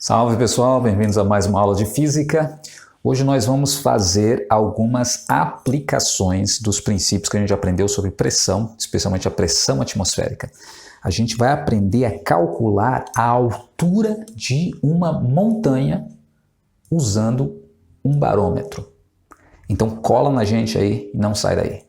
Salve pessoal, bem-vindos a mais uma aula de física. Hoje nós vamos fazer algumas aplicações dos princípios que a gente aprendeu sobre pressão, especialmente a pressão atmosférica. A gente vai aprender a calcular a altura de uma montanha usando um barômetro. Então cola na gente aí e não sai daí.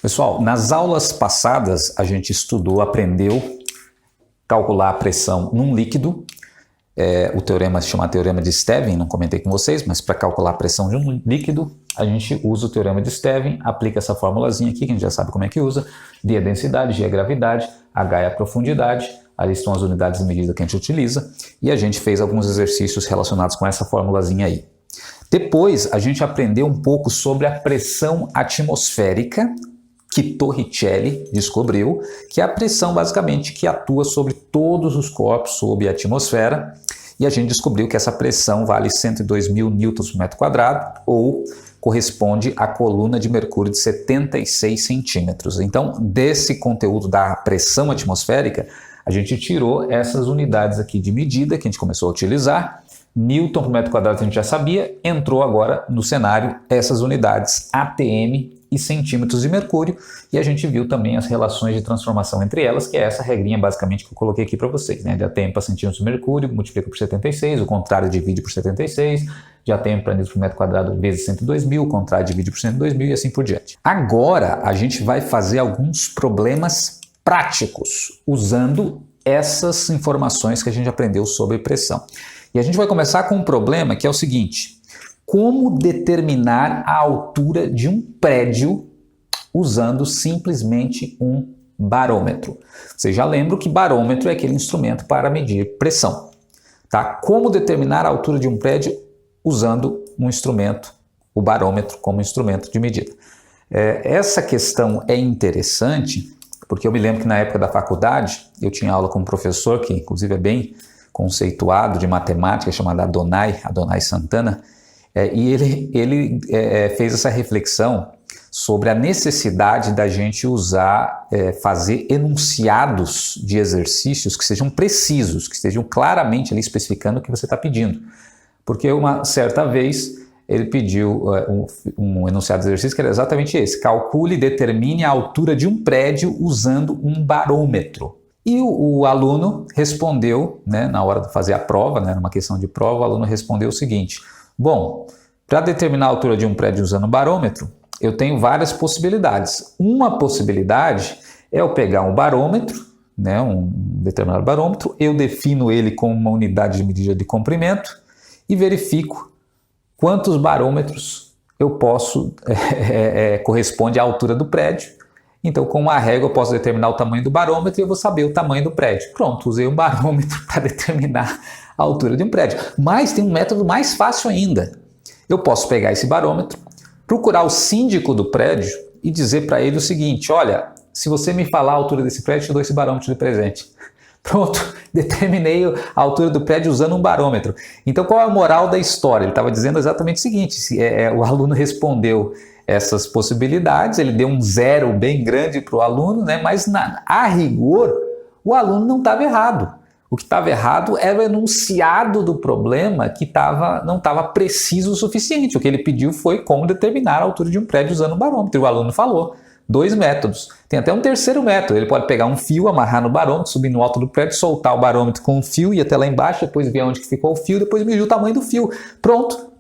Pessoal, nas aulas passadas a gente aprendeu a calcular a pressão num líquido. O teorema se chama teorema de Stevin, não comentei com vocês, mas para calcular a pressão de um líquido, a gente usa o teorema de Stevin, aplica essa formulazinha aqui, que a gente já sabe como é que usa. D é densidade, G é gravidade, H é a profundidade, ali estão as unidades de medida que a gente utiliza, e a gente fez alguns exercícios relacionados com essa formulazinha aí. Depois a gente aprendeu um pouco sobre a pressão atmosférica, que Torricelli descobriu, que é a pressão basicamente que atua sobre todos os corpos sob a atmosfera, e a gente descobriu que essa pressão vale 102.000 newtons por metro quadrado, ou corresponde à coluna de mercúrio de 76 centímetros. Então, desse conteúdo da pressão atmosférica, a gente tirou essas unidades aqui de medida que a gente começou a utilizar. Newton por metro quadrado a gente já sabia, entrou agora no cenário essas unidades ATM e centímetros de mercúrio, e a gente viu também as relações de transformação entre elas, que é essa regrinha basicamente que eu coloquei aqui para vocês, né? De ATM para centímetros de mercúrio, multiplica por 76, o contrário divide por 76, de ATM para litro por metro quadrado vezes 102.000, o contrário divide por 102.000 e assim por diante. Agora a gente vai fazer alguns problemas práticos usando essas informações que a gente aprendeu sobre pressão. E a gente vai começar com um problema que é o seguinte: como determinar a altura de um prédio usando simplesmente um barômetro? Vocês já lembram que barômetro é aquele instrumento para medir pressão, tá? Como determinar a altura de um prédio usando um instrumento, o barômetro como instrumento de medida? Essa questão é interessante porque eu me lembro que na época da faculdade eu tinha aula com um professor que inclusive é bem conceituado de matemática, chamado Adonai Santana, e ele fez essa reflexão sobre a necessidade da gente fazer enunciados de exercícios que sejam precisos, que estejam claramente ali especificando o que você está pedindo. Porque uma certa vez ele pediu um enunciado de exercício que era exatamente esse: calcule e determine a altura de um prédio usando um barômetro. E o aluno respondeu, né, na hora de fazer a prova, né, numa questão de prova, o aluno respondeu o seguinte: bom, para determinar a altura de um prédio usando barômetro, eu tenho várias possibilidades. Uma possibilidade é eu pegar um barômetro, né, um determinado barômetro, eu defino ele como uma unidade de medida de comprimento e verifico quantos barômetros eu posso corresponde à altura do prédio. Então, com uma régua eu posso determinar o tamanho do barômetro e eu vou saber o tamanho do prédio. Pronto, usei um barômetro para determinar a altura de um prédio. Mas tem um método mais fácil ainda. Eu posso pegar esse barômetro, procurar o síndico do prédio e dizer para ele o seguinte: olha, se você me falar a altura desse prédio, eu te dou esse barômetro de presente. Pronto, determinei a altura do prédio usando um barômetro. Então, qual é a moral da história? Ele estava dizendo exatamente o seguinte: o aluno respondeu essas possibilidades, ele deu um 0 bem grande para o aluno, né? Mas a rigor o aluno não estava errado. O que estava errado era o enunciado do problema que não estava preciso o suficiente. O que ele pediu foi como determinar a altura de um prédio usando um barômetro. E o aluno falou 2 métodos. Tem até um terceiro método. Ele pode pegar um fio, amarrar no barômetro, subir no alto do prédio, soltar o barômetro com um fio, ir até lá embaixo, depois ver onde que ficou o fio, depois medir o tamanho do fio. Pronto!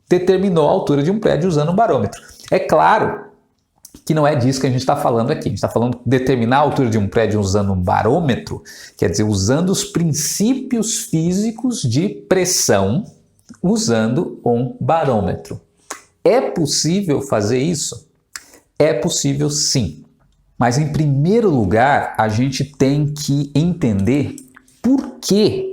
Determinou a altura de um prédio usando um barômetro. É claro que não é disso que a gente está falando aqui. A gente está falando de determinar a altura de um prédio usando um barômetro, quer dizer, usando os princípios físicos de pressão usando um barômetro. É possível fazer isso? É possível sim. Mas em primeiro lugar, a gente tem que entender por que.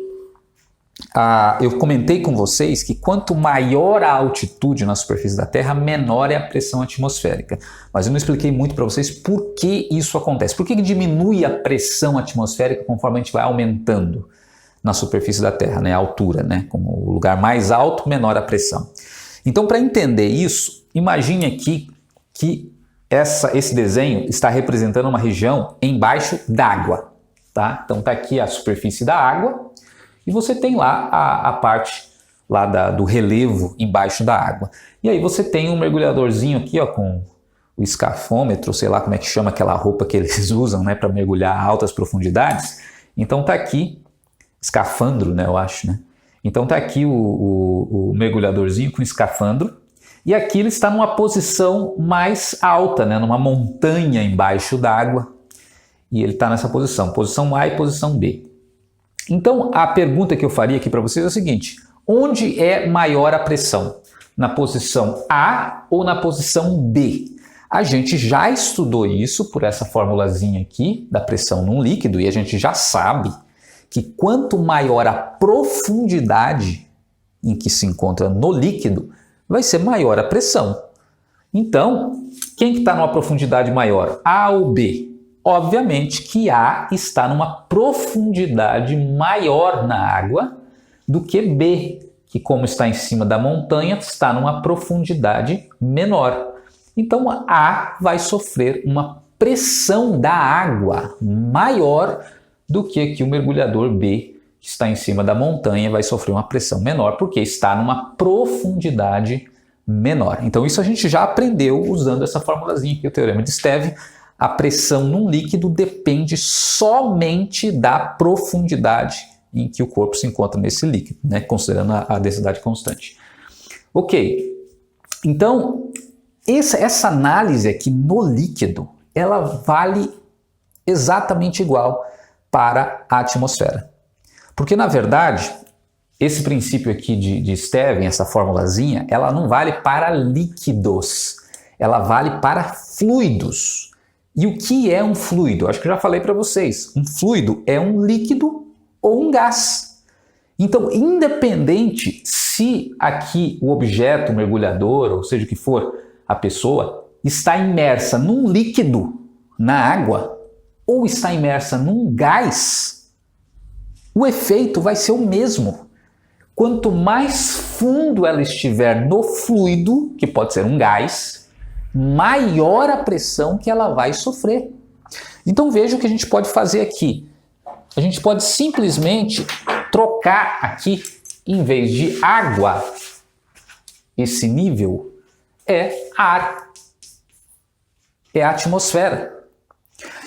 Eu comentei com vocês que quanto maior a altitude na superfície da Terra, menor é a pressão atmosférica. Mas eu não expliquei muito para vocês por que isso acontece. Por que diminui a pressão atmosférica conforme a gente vai aumentando na superfície da Terra, né? A altura, né? Como o lugar mais alto, menor a pressão. Então, para entender isso, imagine aqui que esse desenho está representando uma região embaixo d'água, tá? Então está aqui a superfície da água e você tem lá a parte lá do relevo embaixo da água. E aí você tem um mergulhadorzinho aqui, ó, com o escafômetro, sei lá como é que chama aquela roupa que eles usam, né, para mergulhar a altas profundidades. Então tá aqui, escafandro, né, eu acho, né? Então tá aqui o mergulhadorzinho com escafandro. E aqui ele está numa posição mais alta, né, numa montanha embaixo d'água. E ele está nessa posição A e posição B. Então a pergunta que eu faria aqui para vocês é a seguinte: onde é maior a pressão? Na posição A ou na posição B? A gente já estudou isso por essa formulazinha aqui da pressão num líquido e a gente já sabe que quanto maior a profundidade em que se encontra no líquido, vai ser maior a pressão. Então, quem que está numa profundidade maior? A ou B? Obviamente que A está numa profundidade maior na água do que B, que como está em cima da montanha, está numa profundidade menor. Então A vai sofrer uma pressão da água maior do que aqui o mergulhador B, que está em cima da montanha, vai sofrer uma pressão menor, porque está numa profundidade menor. Então isso a gente já aprendeu usando essa formulazinha aqui, o teorema de Stevin. A pressão num líquido depende somente da profundidade em que o corpo se encontra nesse líquido, né? Considerando a densidade constante. Ok, então essa análise aqui no líquido, ela vale exatamente igual para a atmosfera. Porque na verdade, esse princípio aqui de Stevin, essa formulazinha, ela não vale para líquidos, ela vale para fluidos. E o que é um fluido? Acho que eu já falei para vocês. Um fluido é um líquido ou um gás. Então, independente se aqui o objeto, o mergulhador, ou seja o que for, a pessoa, está imersa num líquido, na água, ou está imersa num gás, o efeito vai ser o mesmo. Quanto mais fundo ela estiver no fluido, que pode ser um gás, maior a pressão que ela vai sofrer. Então veja o que a gente pode fazer aqui. A gente pode simplesmente trocar aqui, em vez de água, esse nível é ar, é a atmosfera.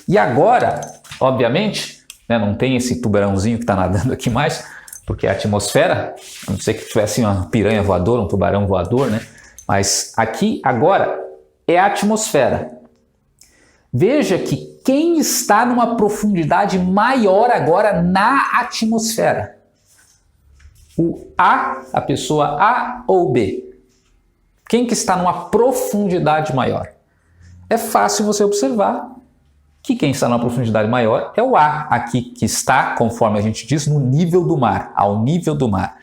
E agora, obviamente, né, não tem esse tubarãozinho que está nadando aqui mais, porque é a atmosfera, a não ser que tivesse uma piranha voadora, um tubarão voador, né? Mas aqui, agora, é a atmosfera. Veja que quem está numa profundidade maior agora na atmosfera? O A, pessoa A ou B? Quem que está numa profundidade maior? É fácil você observar que quem está numa profundidade maior é o A, aqui que está, conforme a gente diz, no nível do mar, ao nível do mar.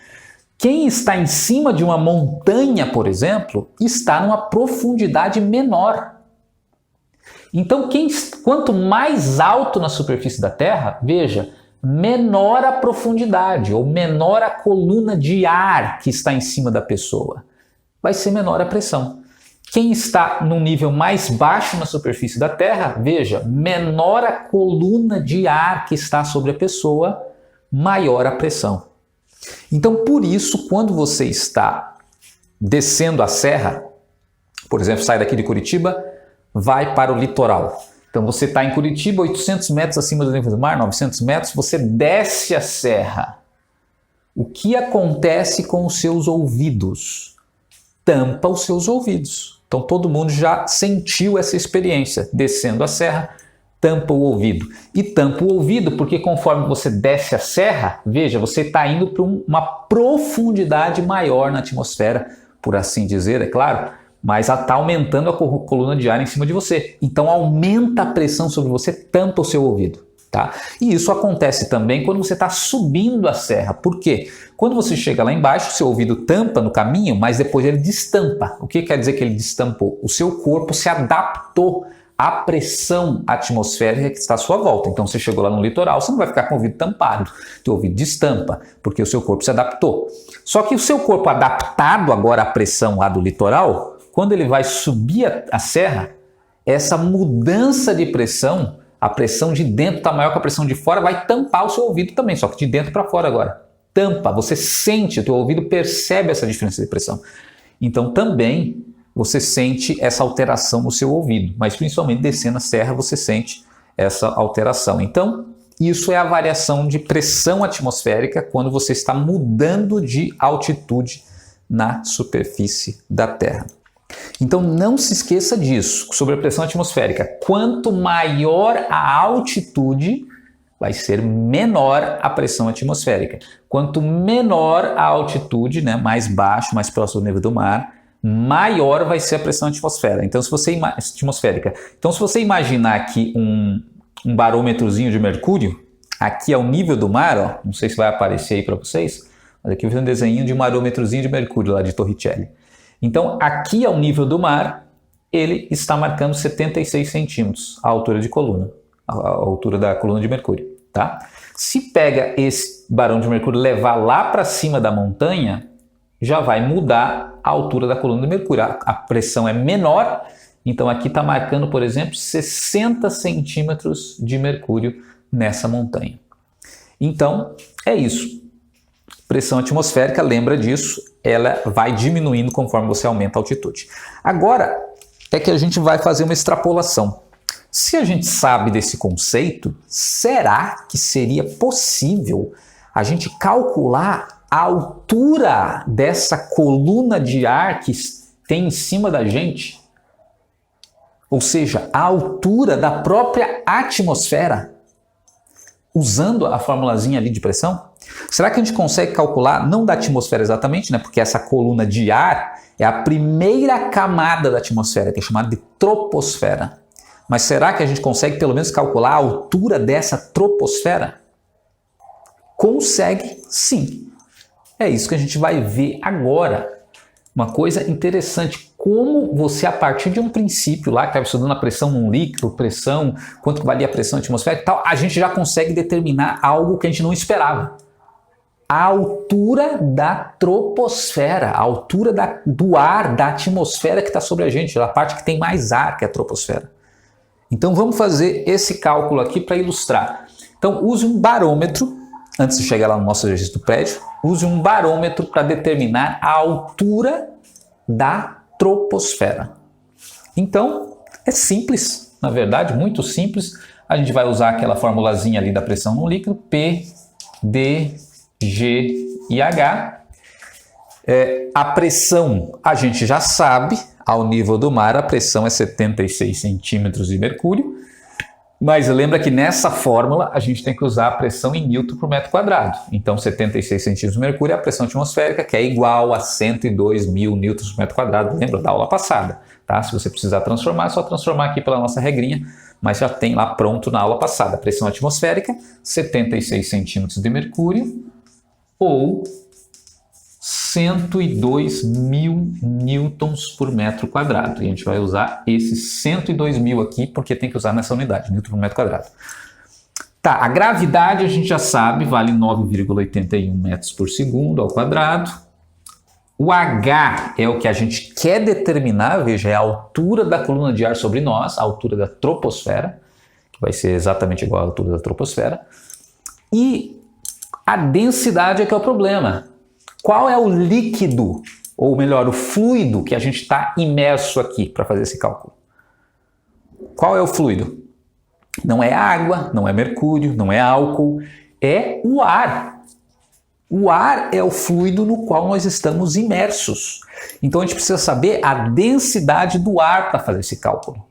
Quem está em cima de uma montanha, por exemplo, está numa profundidade menor. Então, quanto mais alto na superfície da Terra, veja, menor a profundidade ou menor a coluna de ar que está em cima da pessoa, vai ser menor a pressão. Quem está num nível mais baixo na superfície da Terra, veja, menor a coluna de ar que está sobre a pessoa, maior a pressão. Então, por isso, quando você está descendo a serra, por exemplo, sai daqui de Curitiba, vai para o litoral. Então, você está em Curitiba, 800 metros acima do nível do mar, 900 metros, você desce a serra. O que acontece com os seus ouvidos? Tampa os seus ouvidos. Então, todo mundo já sentiu essa experiência, descendo a serra, tampa o ouvido. E tampa o ouvido porque conforme você desce a serra, veja, você está indo para uma profundidade maior na atmosfera, por assim dizer, é claro, mas está aumentando a coluna de ar em cima de você. Então aumenta a pressão sobre você, tampa o seu ouvido. Tá? E isso acontece também quando você está subindo a serra. Por quê? Quando você chega lá embaixo, seu ouvido tampa no caminho, mas depois ele destampa. O que quer dizer que ele destampou? O seu corpo se adaptou a pressão atmosférica que está à sua volta. Então você chegou lá no litoral, você não vai ficar com o ouvido tampado, teu ouvido destampa, porque o seu corpo se adaptou. Só que o seu corpo adaptado agora à pressão lá do litoral, quando ele vai subir a serra, essa mudança de pressão, a pressão de dentro está maior que a pressão de fora, vai tampar o seu ouvido também, só que de dentro para fora agora. Tampa, você sente, o teu ouvido percebe essa diferença de pressão. Então também você sente essa alteração no seu ouvido, mas principalmente descendo a serra você sente essa alteração. Então isso é a variação de pressão atmosférica quando você está mudando de altitude na superfície da Terra. Então não se esqueça disso, sobre a pressão atmosférica. Quanto maior a altitude, vai ser menor a pressão atmosférica. Quanto menor a altitude, né, mais baixo, mais próximo do nível do mar, maior vai ser a pressão atmosférica. Então se você imaginar aqui um barômetrozinho de mercúrio, aqui é o nível do mar, ó, não sei se vai aparecer aí para vocês, mas aqui eu fiz um desenho de um barômetrozinho de mercúrio lá de Torricelli. Então aqui é o nível do mar, ele está marcando 76 centímetros a altura de coluna, a altura da coluna de mercúrio, tá? Se pega esse barão de mercúrio e levar lá para cima da montanha, já vai mudar a altura da coluna de mercúrio. A pressão é menor, então aqui está marcando, por exemplo, 60 centímetros de mercúrio nessa montanha. Então é isso. Pressão atmosférica, lembra disso, ela vai diminuindo conforme você aumenta a altitude. Agora é que a gente vai fazer uma extrapolação. Se a gente sabe desse conceito, será que seria possível a gente calcular a altura dessa coluna de ar que tem em cima da gente? Ou seja, a altura da própria atmosfera, usando a formulazinha ali de pressão? Será que a gente consegue calcular, não da atmosfera exatamente, né? Porque essa coluna de ar é a primeira camada da atmosfera, que é chamada de troposfera. Mas será que a gente consegue pelo menos calcular a altura dessa troposfera? Consegue, sim. É isso que a gente vai ver agora. Uma coisa interessante, como você, a partir de um princípio lá, que estava estudando a pressão num líquido, pressão, quanto valia a pressão atmosférica e tal, a gente já consegue determinar algo que a gente não esperava. A altura da troposfera, a altura do ar, da atmosfera que está sobre a gente, a parte que tem mais ar, que é a troposfera. Então vamos fazer esse cálculo aqui para ilustrar. Então use um barômetro, antes de chegar lá no nosso registro do prédio, use um barômetro para determinar a altura da troposfera. Então é simples, na verdade, muito simples. A gente vai usar aquela formulazinha ali da pressão no líquido, P, D, G e H. A pressão a gente já sabe, ao nível do mar a pressão é 76 centímetros de mercúrio, mas lembra que nessa fórmula a gente tem que usar a pressão em Newton por metro quadrado. Então 76 centímetros de mercúrio é a pressão atmosférica, que é igual a 102 mil newtons por metro quadrado, lembra da aula passada, tá? Se você precisar transformar, é só transformar aqui pela nossa regrinha, mas já tem lá pronto na aula passada. Pressão atmosférica, 76 centímetros de mercúrio, ou 102 mil newtons por metro quadrado. E a gente vai usar esses 102 mil aqui, porque tem que usar nessa unidade, newton por metro quadrado. Tá, a gravidade a gente já sabe, vale 9,81 metros por segundo ao quadrado. O H é o que a gente quer determinar, veja, é a altura da coluna de ar sobre nós, a altura da troposfera, que vai ser exatamente igual à altura da troposfera. E a densidade é que é o problema. Qual é o líquido, ou melhor, o fluido que a gente está imerso aqui para fazer esse cálculo? Qual é o fluido? Não é água, não é mercúrio, não é álcool, é o ar. O ar é o fluido no qual nós estamos imersos. Então a gente precisa saber a densidade do ar para fazer esse cálculo.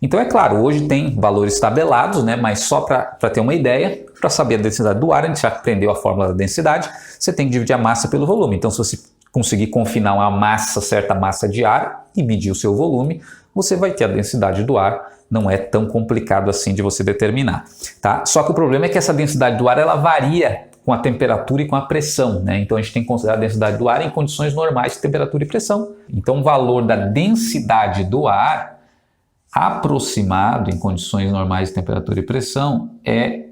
Então é claro, hoje tem valores tabelados, né? Mas só para ter uma ideia, para saber a densidade do ar, a gente já aprendeu a fórmula da densidade, você tem que dividir a massa pelo volume. Então se você conseguir confinar uma massa, certa massa de ar e medir o seu volume, você vai ter a densidade do ar. Não é tão complicado assim de você determinar, tá? Só que o problema é que essa densidade do ar ela varia com a temperatura e com a pressão, né? Então a gente tem que considerar a densidade do ar em condições normais de temperatura e pressão. Então o valor da densidade do ar aproximado em condições normais de temperatura e pressão é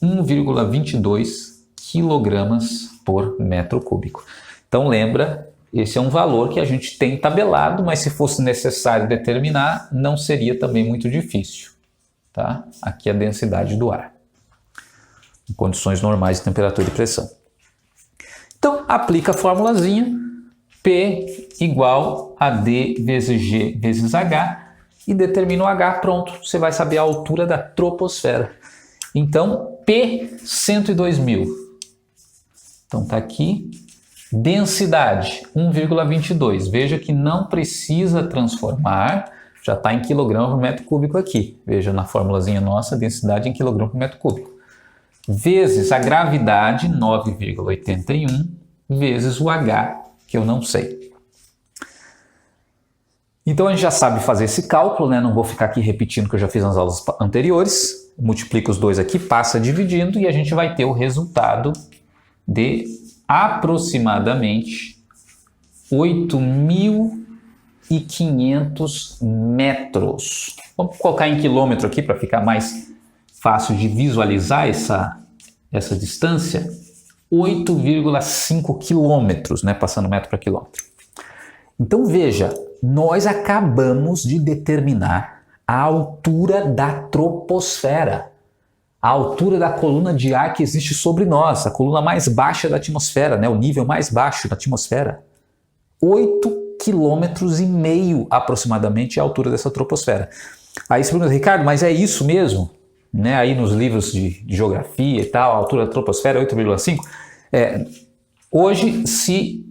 1,22 quilogramas por metro cúbico. Então lembra, esse é um valor que a gente tem tabelado, mas se fosse necessário determinar, não seria também muito difícil. Tá? Aqui a densidade do ar, em condições normais de temperatura e pressão. Então aplica a formulazinha, P igual a D vezes G vezes H, e determina o H, pronto, você vai saber a altura da troposfera. Então, P, 102.000. Então, tá aqui. Densidade, 1,22. Veja que não precisa transformar, já está em quilograma por metro cúbico aqui. Veja na formulazinha nossa, densidade em quilograma por metro cúbico. Vezes a gravidade, 9,81, vezes o H, que eu não sei. Então a gente já sabe fazer esse cálculo, né? Não vou ficar aqui repetindo o que eu já fiz nas aulas anteriores. Multiplica os dois aqui, passa dividindo e a gente vai ter o resultado de aproximadamente 8.500 metros. Vamos colocar em quilômetro aqui para ficar mais fácil de visualizar essa distância. 8,5 quilômetros, né? Passando metro para quilômetro. Então veja, nós acabamos de determinar a altura da troposfera, a altura da coluna de ar que existe sobre nós, a coluna mais baixa da atmosfera, né? O nível mais baixo da atmosfera. 8,5 quilômetros aproximadamente é a altura dessa troposfera. Aí você pergunta, Ricardo, mas é isso mesmo? Né? Aí nos livros de geografia e tal, a altura da troposfera é 8,5. Hoje se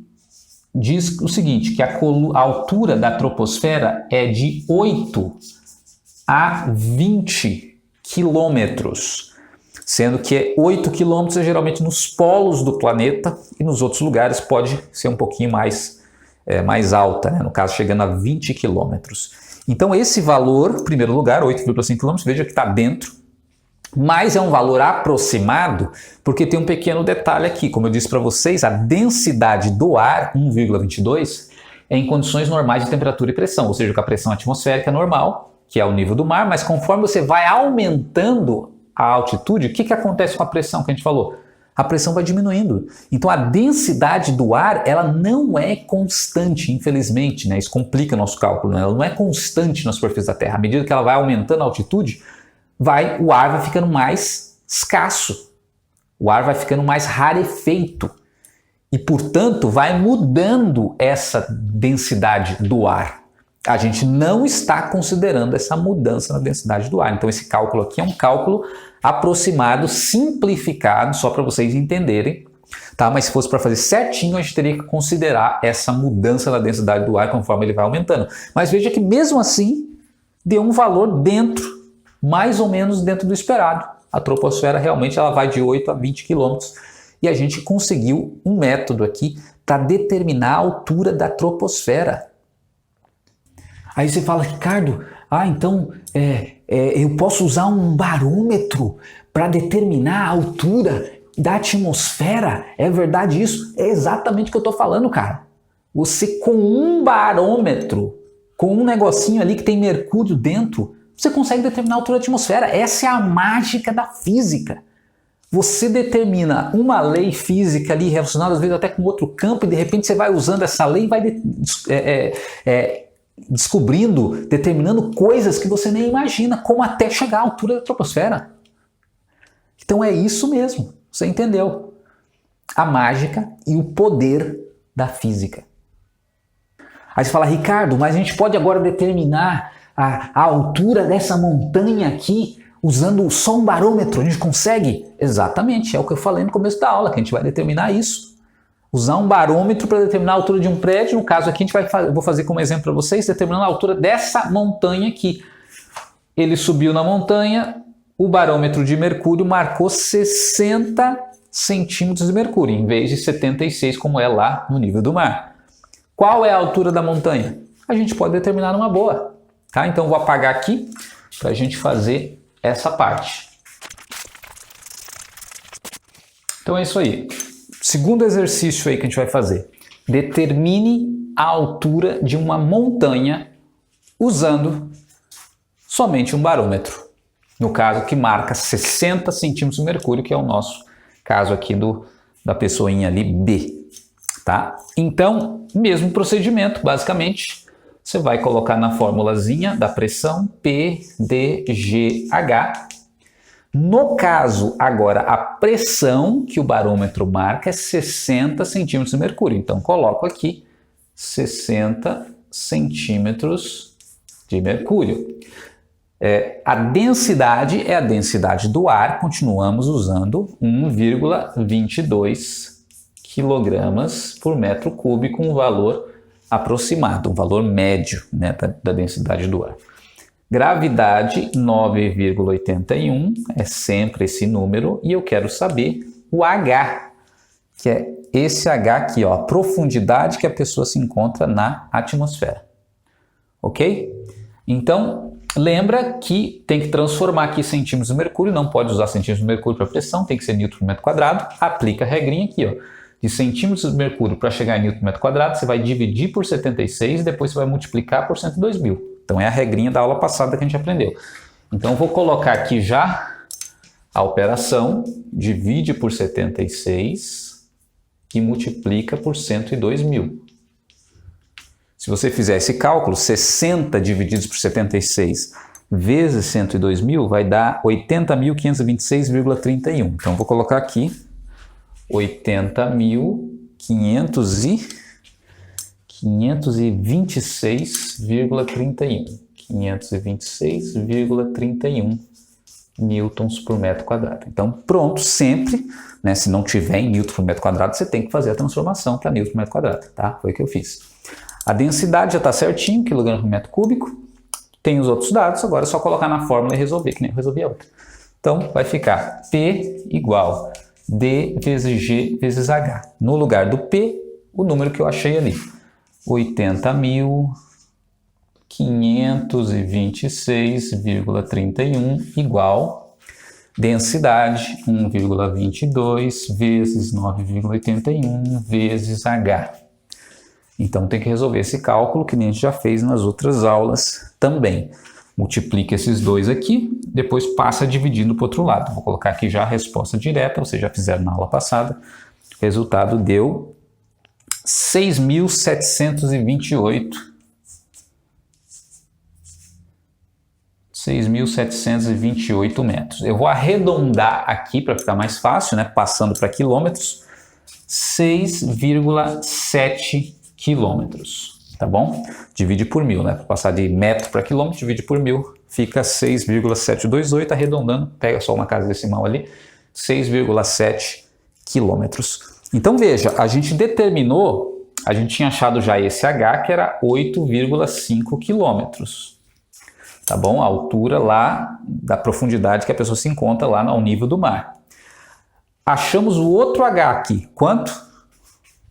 diz o seguinte, que a altura da troposfera é de 8 a 20 quilômetros, sendo que 8 quilômetros é geralmente nos polos do planeta e nos outros lugares pode ser um pouquinho mais alta, né? No caso chegando a 20 quilômetros. Então esse valor, em primeiro lugar, 8,5 quilômetros, veja que está dentro, mas é um valor aproximado porque tem um pequeno detalhe aqui. Como eu disse para vocês, a densidade do ar, 1,22, é em condições normais de temperatura e pressão, ou seja, com a pressão atmosférica normal, que é o nível do mar, mas conforme você vai aumentando a altitude, o que acontece com a pressão que a gente falou? A pressão vai diminuindo. Então a densidade do ar, ela não é constante, infelizmente, né? Isso complica o nosso cálculo, né? Ela não é constante na superfície da Terra. À medida que ela vai aumentando a altitude, o ar vai ficando mais escasso, o ar vai ficando mais rarefeito e, portanto, vai mudando essa densidade do ar. A gente não está considerando essa mudança na densidade do ar. Então esse cálculo aqui é um cálculo aproximado, simplificado, só para vocês entenderem, tá? Mas se fosse para fazer certinho, a gente teria que considerar essa mudança na densidade do ar conforme ele vai aumentando. Mas veja que mesmo assim, deu um valor mais ou menos dentro do esperado. A troposfera realmente ela vai de 8 a 20 quilômetros e a gente conseguiu um método aqui para determinar a altura da troposfera. Aí você fala, Ricardo, então eu posso usar um barômetro para determinar a altura da atmosfera? É verdade isso? É exatamente o que eu estou falando, cara. Você com um barômetro, com um negocinho ali que tem mercúrio dentro, você consegue determinar a altura da atmosfera. Essa é a mágica da física. Você determina uma lei física ali relacionada às vezes até com outro campo e de repente você vai usando essa lei e vai descobrindo, determinando coisas que você nem imagina, como até chegar à altura da troposfera. Então é isso mesmo, você entendeu? A mágica e o poder da física. Aí você fala, Ricardo, mas a gente pode agora determinar a altura dessa montanha aqui usando só um barômetro, a gente consegue? Exatamente, é o que eu falei no começo da aula, que a gente vai determinar isso. Usar um barômetro para determinar a altura de um prédio, no caso aqui eu vou fazer como exemplo para vocês, determinando a altura dessa montanha aqui. Ele subiu na montanha, o barômetro de mercúrio marcou 60 centímetros de mercúrio, em vez de 76 como é lá no nível do mar. Qual é a altura da montanha? A gente pode determinar numa boa. Tá? Então vou apagar aqui para a gente fazer essa parte. Então é isso aí. Segundo exercício aí que a gente vai fazer. Determine a altura de uma montanha usando somente um barômetro. No caso que marca 60 centímetros de mercúrio, que é o nosso caso aqui da pessoinha ali B. Tá? Então, mesmo procedimento, basicamente, você vai colocar na formulazinha da pressão PDGH. No caso, agora, a pressão que o barômetro marca é 60 centímetros de mercúrio. Então, coloco aqui 60 centímetros de mercúrio. A densidade é a densidade do ar, continuamos usando 1,22 quilogramas por metro cúbico, um valor aproximado, um valor médio, né, da densidade do ar. Gravidade 9,81 é sempre esse número e eu quero saber o H, que é esse H aqui, ó, a profundidade que a pessoa se encontra na atmosfera. Ok? Então, lembra que tem que transformar aqui centímetros de mercúrio, não pode usar centímetros de mercúrio para pressão, tem que ser newton por metro quadrado. Aplica a regrinha aqui, ó, de centímetros de mercúrio para chegar em newton por metro quadrado, você vai dividir por 76 e depois você vai multiplicar por 102.000. Então é a regrinha da aula passada que a gente aprendeu. Então eu vou colocar aqui já a operação, divide por 76 e multiplica por 102.000. Se você fizer esse cálculo, 60 divididos por 76 vezes 102.000 vai dar 80.526,31. Então vou colocar aqui 526,31. 526,31 newtons por metro quadrado. Então, pronto, sempre, né, se não tiver em newton por metro quadrado, você tem que fazer a transformação para newton por metro quadrado, tá? Foi o que eu fiz. A densidade já está certinho, quilograma por metro cúbico. Tem os outros dados, agora é só colocar na fórmula e resolver, que nem eu resolvi a outra. Então, vai ficar P igual D vezes G vezes H. No lugar do P, o número que eu achei ali. 80.526,31 igual densidade 1,22 vezes 9,81 vezes H. Então tem que resolver esse cálculo que nem a gente já fez nas outras aulas também. Multiplica esses dois aqui, depois passa dividindo para o outro lado. Vou colocar aqui já a resposta direta, vocês já fizeram na aula passada. O resultado deu 6.728 metros. Eu vou arredondar aqui para ficar mais fácil, né? Passando para quilômetros, 6,7 quilômetros, tá bom? Divide por 1.000, né? Para passar de metro para quilômetro, divide por 1.000, fica 6,728, arredondando, pega só uma casa decimal ali, 6,7 quilômetros. Então veja, a gente determinou, a gente tinha achado já esse H, que era 8,5 quilômetros. Tá bom? A altura lá da profundidade que a pessoa se encontra lá ao nível do mar. Achamos o outro H aqui. Quanto?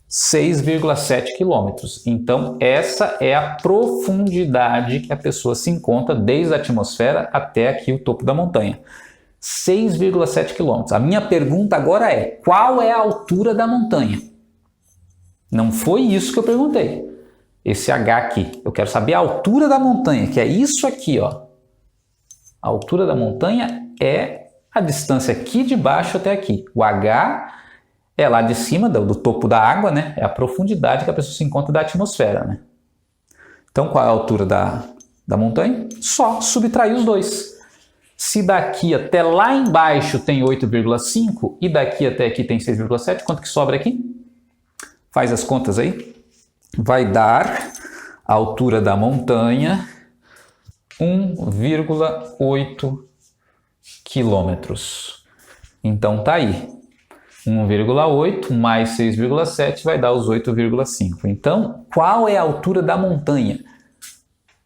6,7 quilômetros. Então, essa é a profundidade que a pessoa se encontra desde a atmosfera até aqui o topo da montanha. 6,7 quilômetros. A minha pergunta agora é, qual é a altura da montanha? Não foi isso que eu perguntei. Esse H aqui. Eu quero saber a altura da montanha, que é isso aqui, ó. A altura da montanha é a distância aqui de baixo até aqui. O H é lá de cima, do topo da água, né? É a profundidade que a pessoa se encontra da atmosfera, né? Então, qual é a altura da montanha? Só subtrair os dois. Se daqui até lá embaixo tem 8,5 e daqui até aqui tem 6,7, quanto que sobra aqui? Faz as contas aí. Vai dar a altura da montanha 1,8 quilômetros. Então tá aí. 1,8 mais 6,7 vai dar os 8,5. Então, qual é a altura da montanha?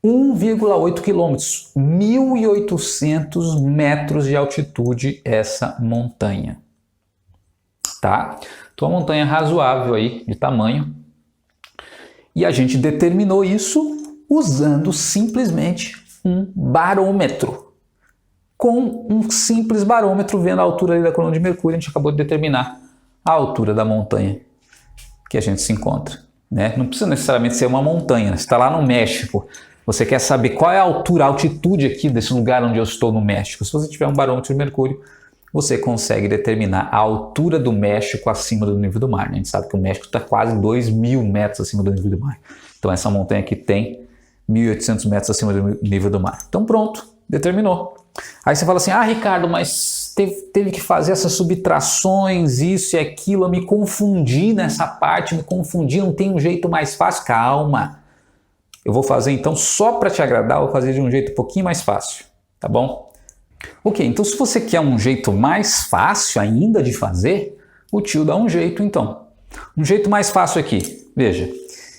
1,8 quilômetros. 1.800 metros de altitude essa montanha. Tá? Então, uma montanha razoável aí de tamanho. E a gente determinou isso usando simplesmente um barômetro. Com um simples barômetro, vendo a altura ali da coluna de mercúrio, a gente acabou de determinar a altura da montanha que a gente se encontra. Né? Não precisa necessariamente ser uma montanha, né? Você está lá no México, Você quer saber qual é a altura, a altitude aqui desse lugar onde eu estou no México. Se você tiver um barômetro de mercúrio, você consegue determinar a altura do México acima do nível do mar. A gente sabe que o México está quase 2.000 metros acima do nível do mar. Então essa montanha aqui tem 1.800 metros acima do nível do mar. Então pronto, determinou. Aí você fala assim, Ricardo, mas teve que fazer essas subtrações, isso e aquilo, eu me confundi nessa parte, não tem um jeito mais fácil. Calma, eu vou fazer então só para te agradar, eu vou fazer de um jeito um pouquinho mais fácil, tá bom? Ok, então se você quer um jeito mais fácil ainda de fazer, o tio dá um jeito então. Um jeito mais fácil aqui, veja.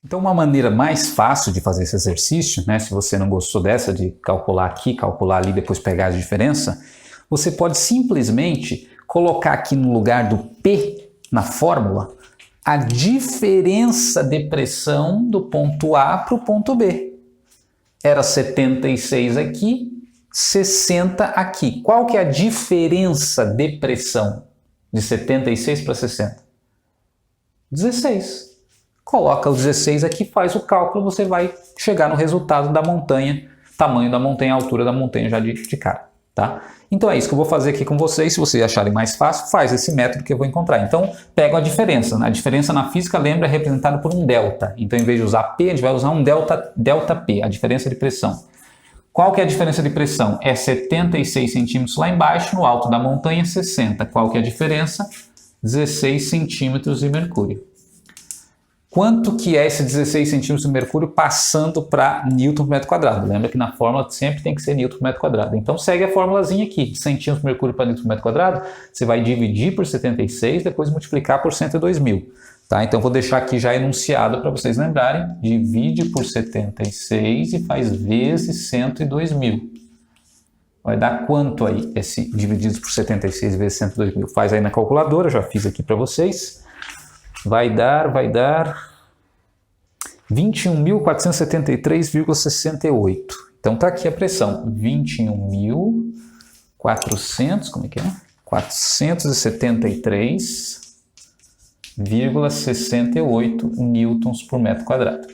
Então uma maneira mais fácil de fazer esse exercício, né, se você não gostou dessa de calcular aqui, calcular ali, depois pegar a diferença, você pode simplesmente colocar aqui no lugar do P na fórmula a diferença de pressão do ponto A para o ponto B. Era 76 aqui, 60 aqui. Qual que é a diferença de pressão de 76 para 60? 16. Coloca o 16 aqui, faz o cálculo, você vai chegar no resultado da montanha, tamanho da montanha, altura da montanha já de cara, tá? Então é isso que eu vou fazer aqui com vocês. Se vocês acharem mais fácil, faz esse método que eu vou encontrar. Então, pega a diferença. A diferença na física, lembra, é representada por um delta. Então, em vez de usar P, a gente vai usar um delta P, a diferença de pressão. Qual que é a diferença de pressão? É 76 centímetros lá embaixo, no alto da montanha, 60. Qual que é a diferença? 16 centímetros de mercúrio. Quanto que é esse 16 centímetros de mercúrio passando para Newton por metro quadrado? Lembra que na fórmula sempre tem que ser Newton por metro quadrado. Então segue a formulazinha aqui, de centímetros de mercúrio para Newton por metro quadrado, você vai dividir por 76, depois multiplicar por 102.000. Tá? Então vou deixar aqui já enunciado para vocês lembrarem. Divide por 76 e faz vezes 102.000. Vai dar quanto aí, esse dividido por 76 vezes 102.000? Faz aí na calculadora, já fiz aqui para vocês. Vai dar 21.473,68. Então tá aqui a pressão, 21.400, como é que é? 473,68 newtons por metro quadrado.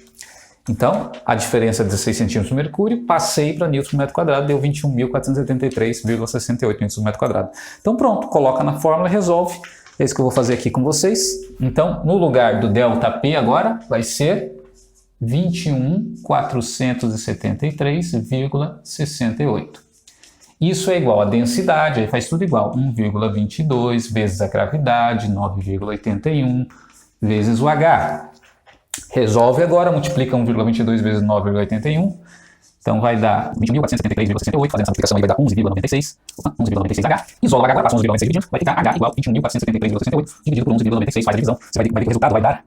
Então, a diferença é 16 centímetros de mercúrio, passei para newtons por metro quadrado, deu 21.473,68 newtons por metro quadrado. Então pronto, coloca na fórmula e resolve. É isso que eu vou fazer aqui com vocês. Então, no lugar do ΔP agora, vai ser 21.473,68. Isso é igual a densidade, aí faz tudo igual. 1,22 vezes a gravidade, 9,81 vezes o H. Resolve agora, multiplica 1,22 vezes 9,81. Então vai dar 20.473,68, fazendo essa multiplicação aí vai dar 11,96 H. Isola o H agora, passa 11,96 dividindo, vai ficar H igual 21.473,68 dividido por 11,96, faz a divisão. Você vai ver que o resultado vai dar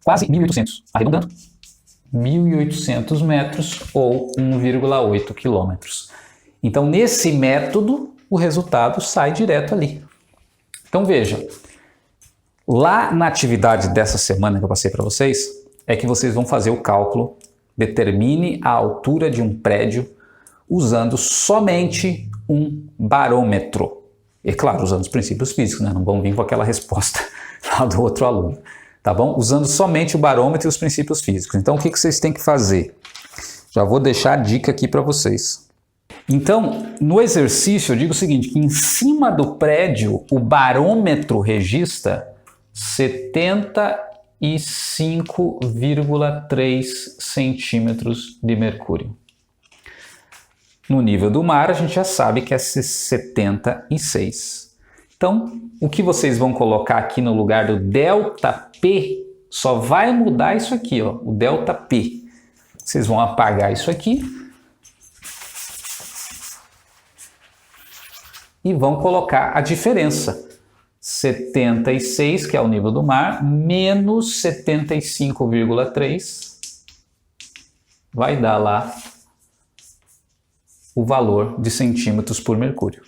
quase 1.800, arredondando, 1.800 metros ou 1,8 quilômetros. Então nesse método o resultado sai direto ali. Então veja, lá na atividade dessa semana que eu passei para vocês, é que vocês vão fazer o cálculo. Determine a altura de um prédio usando somente um barômetro. E claro, usando os princípios físicos, né? Não vão vir com aquela resposta lá do outro aluno. Tá bom? Usando somente o barômetro e os princípios físicos. Então o que vocês têm que fazer? Já vou deixar a dica aqui para vocês. Então, no exercício eu digo o seguinte, que em cima do prédio o barômetro registra 75,3 centímetros de mercúrio. No nível do mar, a gente já sabe que é 76. Então, o que vocês vão colocar aqui no lugar do ΔP, só vai mudar isso aqui, ó, o ΔP. Vocês vão apagar isso aqui e vão colocar a diferença. 76, que é o nível do mar, menos 75,3 vai dar lá o valor de centímetros por mercúrio.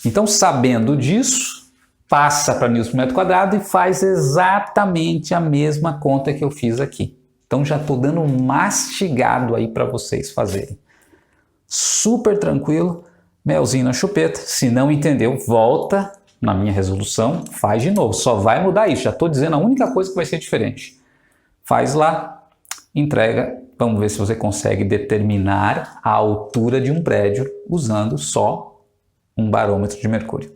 Então, sabendo disso, passa para newton por metro quadrado e faz exatamente a mesma conta que eu fiz aqui. Então, já estou dando um mastigado aí para vocês fazerem. Super tranquilo, melzinho na chupeta. Se não entendeu, volta na minha resolução, faz de novo, só vai mudar isso, já estou dizendo a única coisa que vai ser diferente. Faz lá, entrega. Vamos ver se você consegue determinar a altura de um prédio usando só um barômetro de mercúrio.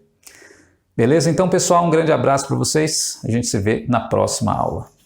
Beleza? Então, pessoal, um grande abraço para vocês. A gente se vê na próxima aula.